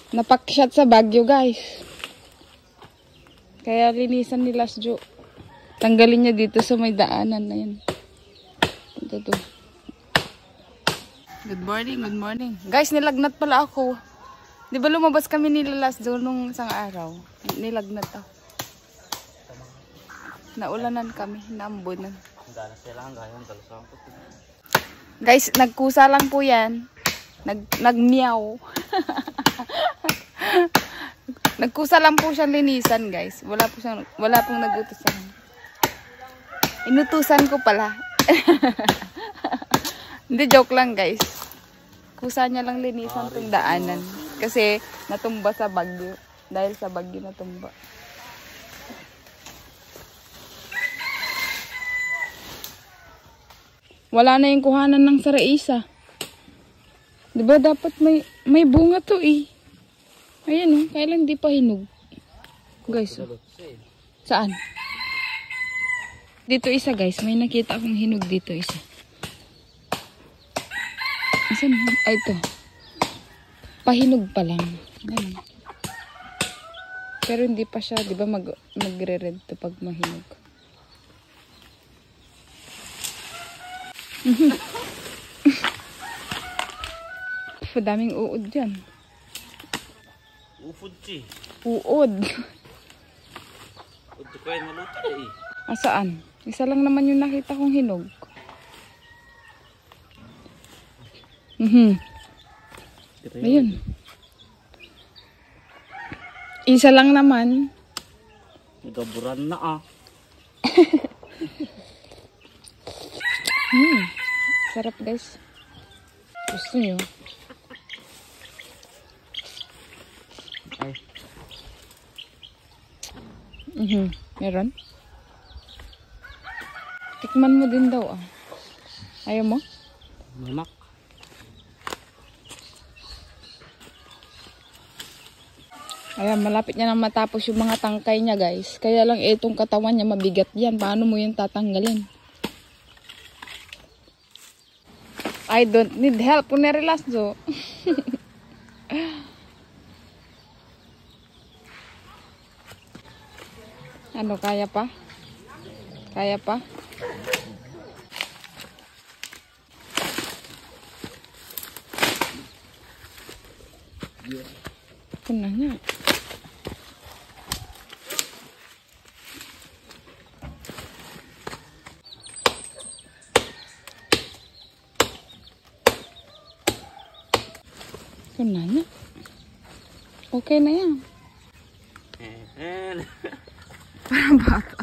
Napakyat sa Baguio, guys. Kaya linisan ni Lasjo. Tanggalin niya dito sa may daanan na yan. Ito. Good morning, good morning. Guys, nilagnat pala ako. Di ba lumabas kami ni Lasjo nung isang araw? Nilagnat ako. Naulanan kami, naambunan. Guys, nagkusa lang po yan. Nagmeow. Nagkusa lang po siyang linisan, guys. Wala pong nagutusan. Inutusan ko pala. Hindi, joke lang, guys. Kusa niya lang linisan tong daanan. Kasi natumba sa bagyo. Dahil sa bagyo natumba. Wala na yung kuhanan ng saraisa. Diba dapat may bunga to eh. Ayan oh, kailan di pa hinog. Guys, oh. Saan? Dito isa, guys. May nakita akong hinog dito isa. Saan? Ay, ito. Pahinog pa lang. Ayan. Pero hindi pa siya, di ba magre-red to pag mahinog. Daming uod dyan. Ufod si. Uod. Uod ko ay maluto eh. Asaan? Isa lang naman yung nakita kong hinog. Ayun. Isa lang naman. Nagaburan na ah. Sarap, guys. Gusto nyo? Ay. Meron? Tikman mo din daw ah. Ayaw mo? Mamak. Ayan, malapit niya na matapos yung mga tangkay niya, guys. Kaya lang itong katawan niya mabigat yan. Paano mo yung tatanggalin? I don't need help. Punerelas do. Ano, kaya pa? Kaya pa? Ito na nga. Ito na nga. Okay na yan. Parang bata.